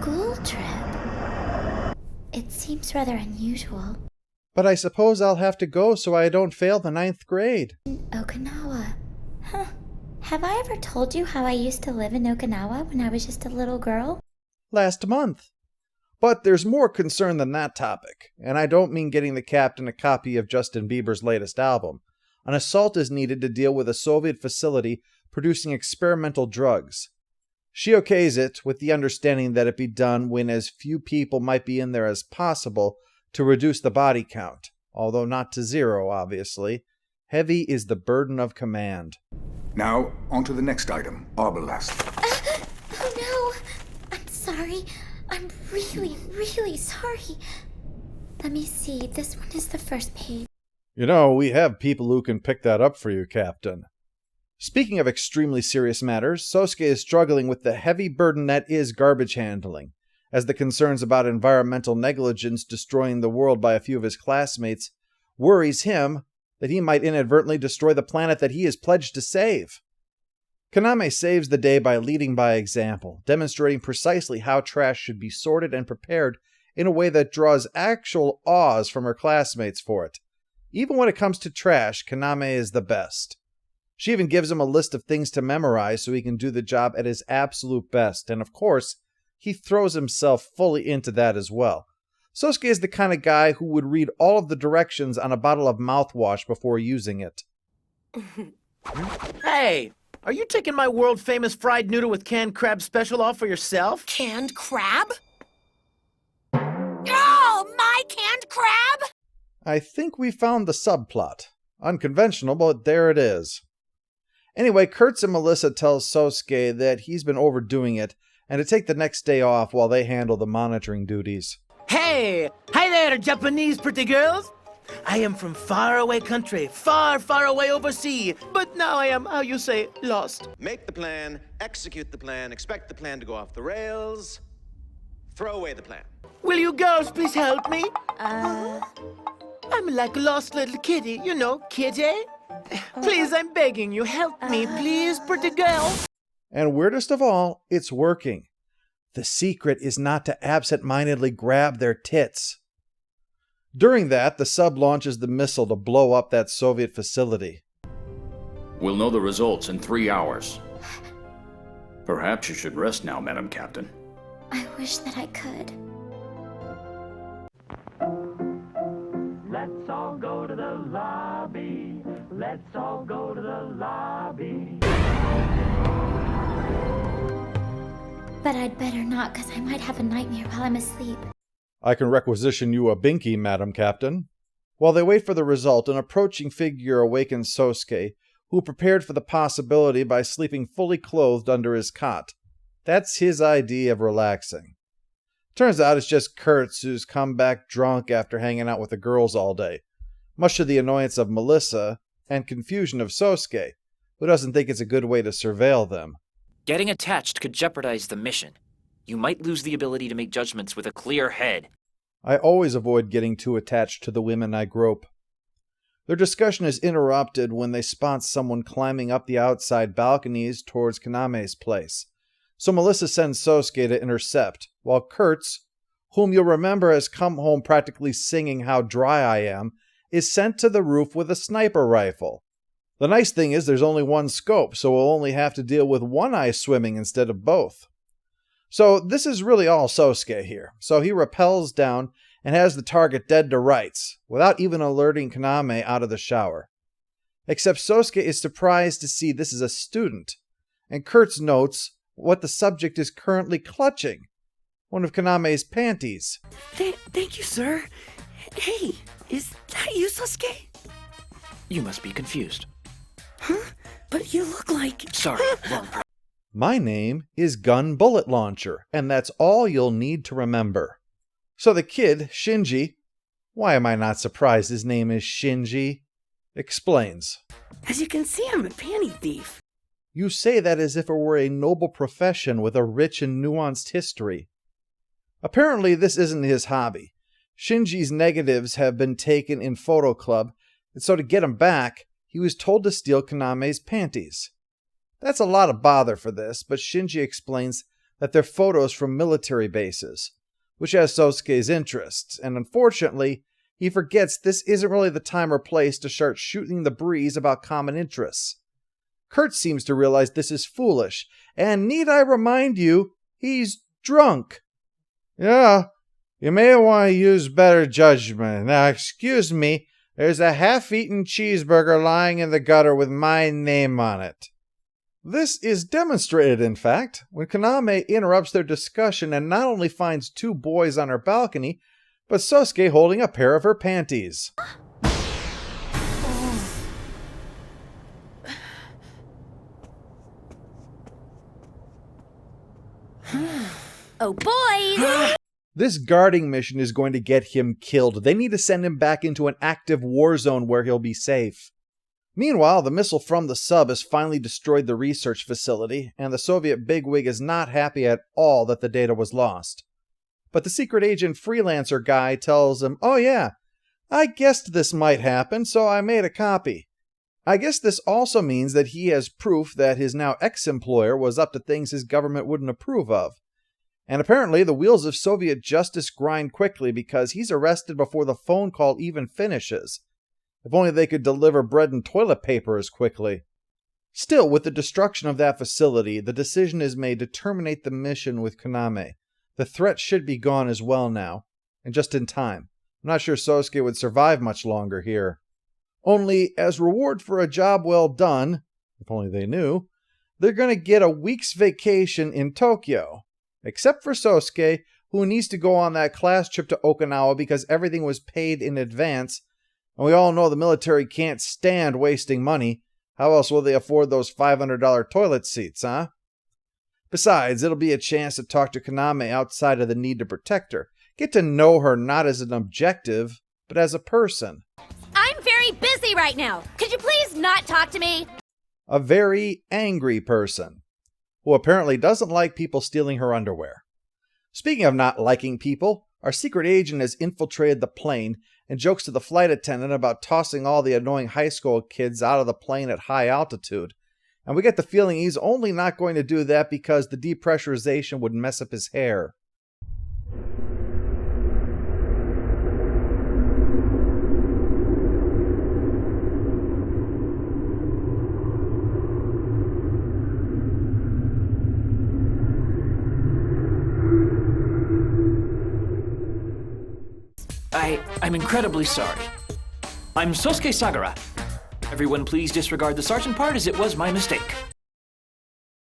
school trip? It seems rather unusual. But I suppose I'll have to go so I don't fail the 9th grade. Okinawa. Huh. Have I ever told you how I used to live in Okinawa when I was just a little girl? Last month. But there's more concern than that topic, and I don't mean getting the captain a copy of Justin Bieber's latest album. An assault is needed to deal with a Soviet facility producing experimental drugs. She okays it with the understanding that it be done when as few people might be in there as possible to reduce the body count, although not to 0, obviously. Heavy is the burden of command. Now, on to the next item, Arbalest. Oh no! I'm sorry. I'm really sorry. Let me see. This one is the first page. You know, we have people who can pick that up for you, Captain. Speaking of extremely serious matters, Sosuke is struggling with the heavy burden that is garbage handling, as the concerns about environmental negligence destroying the world by a few of his classmates worries him that he might inadvertently destroy the planet that he is pledged to save. Kaname saves the day by leading by example, demonstrating precisely how trash should be sorted and prepared in a way that draws actual awes from her classmates for it. Even when it comes to trash, Kaname is the best. She even gives him a list of things to memorize so he can do the job at his absolute best, and of course, he throws himself fully into that as well. Sosuke is the kind of guy who would read all of the directions on a bottle of mouthwash before using it. Hey, are you taking my world-famous fried noodle with canned crab special off for yourself? Canned crab? Oh, my canned crab! I think we found the subplot. Unconventional, but there it is. Anyway, Kurtz and Melissa tell Sosuke that he's been overdoing it and to take the next day off while they handle the monitoring duties. Hey! Hi there, Japanese pretty girls! I am from faraway country, far away overseas, but now I am, how you say, lost. Make the plan, execute the plan, expect the plan to go off the rails, throw away the plan. Will you girls please help me? I'm like a lost little kitty, you know, kitty. Please, I'm begging you, help me, please, pretty girl. And weirdest of all, it's working. The secret is not to absent-mindedly grab their tits. During that, the sub launches the missile to blow up that Soviet facility. We'll know the results in 3 hours. Perhaps you should rest now, Madam Captain. I wish that I could. Let's all go to the lobby. Let's all go to the lobby. But I'd better not, because I might have a nightmare while I'm asleep. I can requisition you a binky, Madam Captain. While they wait for the result, an approaching figure awakens Sosuke, who prepared for the possibility by sleeping fully clothed under his cot. That's his idea of relaxing. Turns out it's just Kurtz, who's come back drunk after hanging out with the girls all day, much to the annoyance of Melissa and confusion of Sosuke, who doesn't think it's a good way to surveil them. Getting attached could jeopardize the mission. You might lose the ability to make judgments with a clear head. I always avoid getting too attached to the women I grope. Their discussion is interrupted when they spot someone climbing up the outside balconies towards Kaname's place. So Melissa sends Sosuke to intercept, while Kurtz, whom you'll remember has come home practically singing How Dry I Am, is sent to the roof with a sniper rifle. The nice thing is there's only one scope, so we'll only have to deal with one eye swimming instead of both. So this is really all Sosuke here. So he rappels down and has the target dead to rights, without even alerting Kaname out of the shower. Except Sosuke is surprised to see this is a student, and Kurtz notes what the subject is currently clutching. One of Kaname's panties. Thank you, sir. Hey, is that you, Sosuke? You must be confused. Huh? But you look like... Sorry, wrong person. My name is Gun Bullet Launcher, and that's all you'll need to remember. So the kid, Shinji, why am I not surprised his name is Shinji, explains. As you can see, I'm a panty thief. You say that as if it were a noble profession with a rich and nuanced history. Apparently this isn't his hobby. Shinji's negatives have been taken in Photo Club, and so to get him back, he was told to steal Kaname's panties. That's a lot of bother for this, but Shinji explains that they're photos from military bases, which has Sosuke's interests, and unfortunately, he forgets this isn't really the time or place to start shooting the breeze about common interests. Kurt seems to realize this is foolish, and need I remind you, he's drunk. Yeah, you may want to use better judgment. Now, excuse me, there's a half-eaten cheeseburger lying in the gutter with my name on it. This is demonstrated, in fact, when Kaname interrupts their discussion and not only finds two boys on her balcony, but Sosuke holding a pair of her panties. Oh, boys! This guarding mission is going to get him killed. They need to send him back into an active war zone where he'll be safe. Meanwhile, the missile from the sub has finally destroyed the research facility, and the Soviet bigwig is not happy at all that the data was lost. But the secret agent freelancer guy tells him, "Oh yeah, I guessed this might happen, so I made a copy." I guess this also means that he has proof that his now ex-employer was up to things his government wouldn't approve of. And apparently the wheels of Soviet justice grind quickly because he's arrested before the phone call even finishes. If only they could deliver bread and toilet paper as quickly. Still, with the destruction of that facility, the decision is made to terminate the mission with Kaname. The threat should be gone as well now, and just in time. I'm not sure Sosuke would survive much longer here. Only, as reward for a job well done, if only they knew, they're going to get a week's vacation in Tokyo. Except for Sosuke, who needs to go on that class trip to Okinawa because everything was paid in advance, and we all know the military can't stand wasting money. How else will they afford those $500 toilet seats, huh? Besides, it'll be a chance to talk to Kaname outside of the need to protect her. Get to know her not as an objective, but as a person. I'm very busy right now. Could you please not talk to me? A very angry person, who apparently doesn't like people stealing her underwear. Speaking of not liking people, our secret agent has infiltrated the plane and jokes to the flight attendant about tossing all the annoying high school kids out of the plane at high altitude. And we get the feeling he's only not going to do that because the depressurization would mess up his hair. I'm incredibly sorry. I'm Sosuke Sagara. Everyone please disregard the sergeant part as it was my mistake.